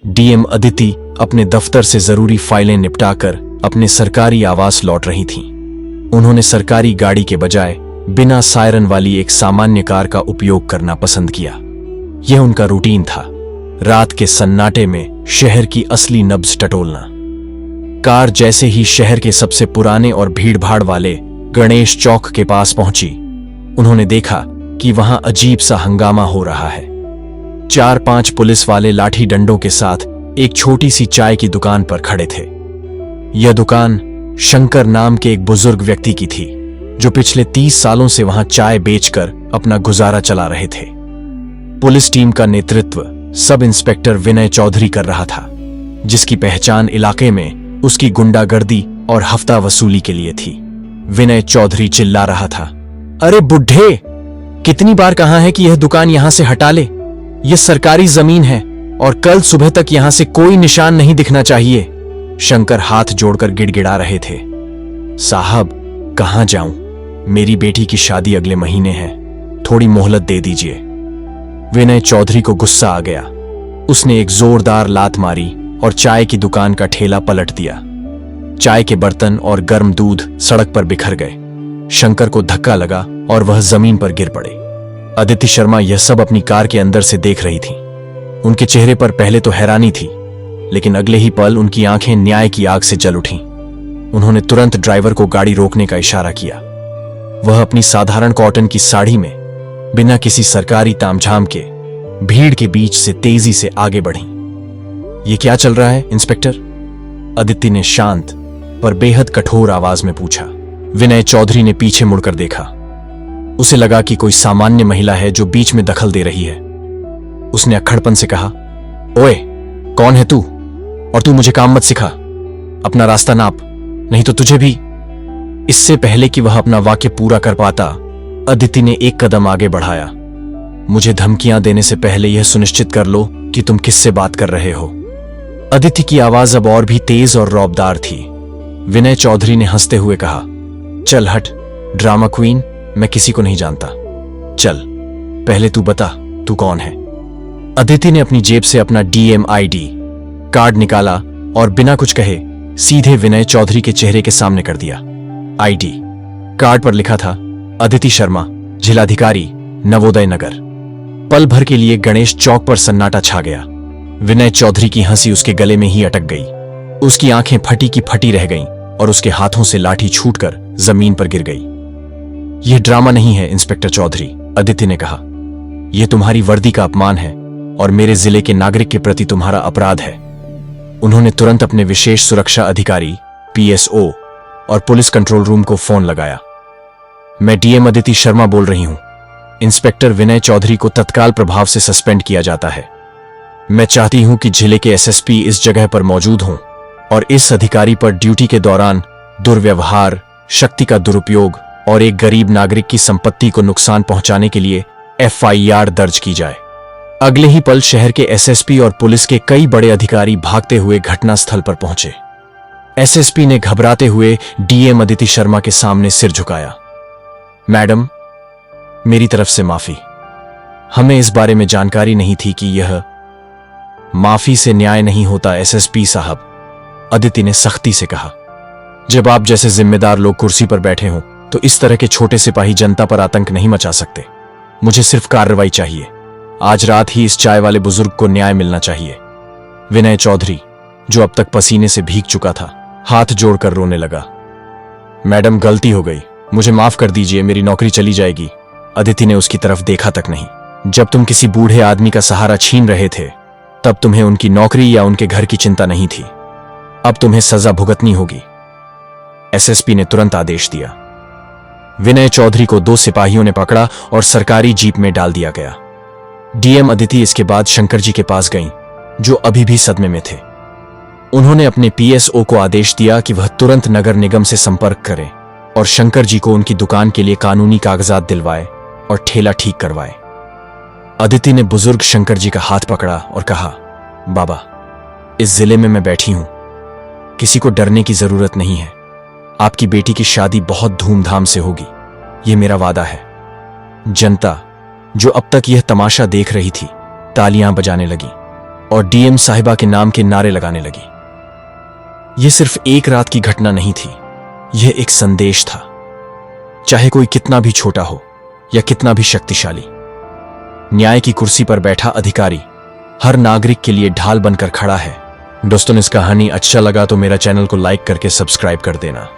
DM Aditi अपने दफ्तर से जरूरी फाइलें निपटाकर अपने सरकारी आवास लौट रही थीं। उन्होंने सरकारी गाड़ी के बजाय बिना सायरन वाली एक सामान्य कार का उपयोग करना पसंद किया। यह उनका रूटीन था, रात के सन्नाटे में शहर की असली नब्ज टटोलना। कार जैसे ही शहर के सबसे पुराने और भीड़भाड़ वाले गणेश चौक के पास पहुंची, उन्होंने देखा कि वहां अजीब सा हंगामा हो रहा है। 4-5 पुलिस वाले लाठी डंडों के साथ एक छोटी सी चाय की दुकान पर खड़े थे। यह दुकान शंकर नाम के एक बुजुर्ग व्यक्ति की थी, जो पिछले 30 सालों से वहां चाय बेचकर अपना गुजारा चला रहे थे। पुलिस टीम का नेतृत्व सब इंस्पेक्टर विनय चौधरी कर रहा था, जिसकी पहचान इलाके में उसकी गुंडागर्दी और हफ्ता वसूली के लिए थी। विनय चौधरी चिल्ला रहा था, अरे बुढ़े, कितनी बार कहा है कि यह दुकान यहां से हटा ले। यह सरकारी जमीन है और कल सुबह तक यहां से कोई निशान नहीं दिखना चाहिए। शंकर हाथ जोड़कर गिड़गिड़ा रहे थे, साहब कहां जाऊं, मेरी बेटी की शादी अगले महीने है, थोड़ी मोहलत दे दीजिए। विनय चौधरी को गुस्सा आ गया। उसने एक जोरदार लात मारी और चाय की दुकान का ठेला पलट दिया। चाय के बर्तन और गर्म दूध सड़क पर बिखर गए। शंकर को धक्का लगा और वह जमीन पर गिर पड़े। अदिति शर्मा यह सब अपनी कार के अंदर से देख रही थी। उनके चेहरे पर पहले तो हैरानी थी, लेकिन अगले ही पल उनकी आंखें न्याय की आग से जल उठीं। उन्होंने तुरंत ड्राइवर को गाड़ी रोकने का इशारा किया। वह अपनी साधारण कॉटन की साड़ी में बिना किसी सरकारी तामझाम के भीड़ के बीच से तेजी से आगे बढ़ी। ये क्या चल रहा है इंस्पेक्टर? अदिति ने शांत पर बेहद कठोर आवाज में पूछा। विनय चौधरी ने पीछे मुड़कर देखा। उसे लगा कि कोई सामान्य महिला है जो बीच में दखल दे रही है। उसने अक्खड़पन से कहा, ओए, कौन है तू? और तू मुझे काम मत सिखा, अपना रास्ता नाप, नहीं तो तुझे भी। इससे पहले कि वह अपना वाक्य पूरा कर पाता, अदिति ने एक कदम आगे बढ़ाया। मुझे धमकियां देने से पहले यह सुनिश्चित कर लो कि तुम किससे बात कर रहे हो। अदिति की आवाज अब और भी तेज और रौबदार थी। विनय चौधरी ने हंसते हुए कहा, चल हट ड्रामा क्वीन, मैं किसी को नहीं जानता। चल पहले तू बता, तू कौन है? अदिति ने अपनी जेब से अपना डीएम आईडी कार्ड निकाला और बिना कुछ कहे सीधे विनय चौधरी के चेहरे के सामने कर दिया। आईडी कार्ड पर लिखा था, अदिति शर्मा, जिलाधिकारी, नवोदय नगर। पल भर के लिए गणेश चौक पर सन्नाटा छा गया। विनय चौधरी की हंसी उसके गले में ही अटक गई। उसकी आंखें फटी की फटी रह गईं और उसके हाथों से लाठी छूटकर जमीन पर गिर गई। यह ड्रामा नहीं है इंस्पेक्टर चौधरी, अदिति ने कहा। यह तुम्हारी वर्दी का अपमान है और मेरे जिले के नागरिक के प्रति तुम्हारा अपराध है। उन्होंने तुरंत अपने विशेष सुरक्षा अधिकारी पीएसओ और पुलिस कंट्रोल रूम को फोन लगाया। मैं डीएम अदिति शर्मा बोल रही हूं। इंस्पेक्टर विनय चौधरी को तत्काल प्रभाव से सस्पेंड किया जाता है। मैं चाहती हूं कि जिले के एसएसपी इस जगह पर मौजूद हों और इस अधिकारी पर ड्यूटी के दौरान दुर्व्यवहार, शक्ति का दुरुपयोग और एक गरीब नागरिक की संपत्ति को नुकसान पहुंचाने के लिए एफआईआर दर्ज की जाए। अगले ही पल शहर के एसएसपी और पुलिस के कई बड़े अधिकारी भागते हुए घटनास्थल पर पहुंचे। एसएसपी ने घबराते हुए डीएम अदिति शर्मा के सामने सिर झुकाया। मैडम, मेरी तरफ से माफी। हमें इस बारे में जानकारी नहीं थी कि यह माफी से न्याय नहीं होता एसएसपी साहब, अदिति ने सख्ती से कहा। जब आप जैसे जिम्मेदार लोग कुर्सी पर बैठे हों तो इस तरह के छोटे सिपाही जनता पर आतंक नहीं मचा सकते। मुझे सिर्फ कार्रवाई चाहिए। आज रात ही इस चाय वाले बुजुर्ग को न्याय मिलना चाहिए। विनय चौधरी, जो अब तक पसीने से भीग चुका था, हाथ जोड़कर रोने लगा। मैडम, गलती हो गई, मुझे माफ कर दीजिए, मेरी नौकरी चली जाएगी। अदिति ने उसकी तरफ देखा तक नहीं। जब तुम किसी बूढ़े आदमी का सहारा छीन रहे थे तब तुम्हें उनकी नौकरी या उनके घर की चिंता नहीं थी। अब तुम्हें सजा भुगतनी होगी। एसएसपी ने तुरंत आदेश दिया। विनय चौधरी को 2 सिपाहियों ने पकड़ा और सरकारी जीप में डाल दिया गया। डीएम अदिति इसके बाद शंकर जी के पास गईं, जो अभी भी सदमे में थे। उन्होंने अपने पीएसओ को आदेश दिया कि वह तुरंत नगर निगम से संपर्क करे और शंकर जी को उनकी दुकान के लिए कानूनी कागजात दिलवाए और ठेला ठीक करवाए। अदिति ने बुजुर्ग शंकर जी का हाथ पकड़ा और कहा, बाबा, इस जिले में मैं बैठी हूं, किसी को डरने की जरूरत नहीं है। आपकी बेटी की शादी बहुत धूमधाम से होगी, यह मेरा वादा है। जनता, जो अब तक यह तमाशा देख रही थी, तालियां बजाने लगी। और डीएम साहिबा के नाम के नारे लगाने लगी। यह सिर्फ एक रात की घटना नहीं थी, यह एक संदेश था। चाहे कोई कितना भी छोटा हो या कितना भी शक्तिशाली, न्याय की कुर्सी पर बैठा अधिकारी हर नागरिक के लिए ढाल बनकर खड़ा है। दोस्तों, इस कहानी अच्छा लगा तो मेरा चैनल को लाइक करके सब्सक्राइब कर देना।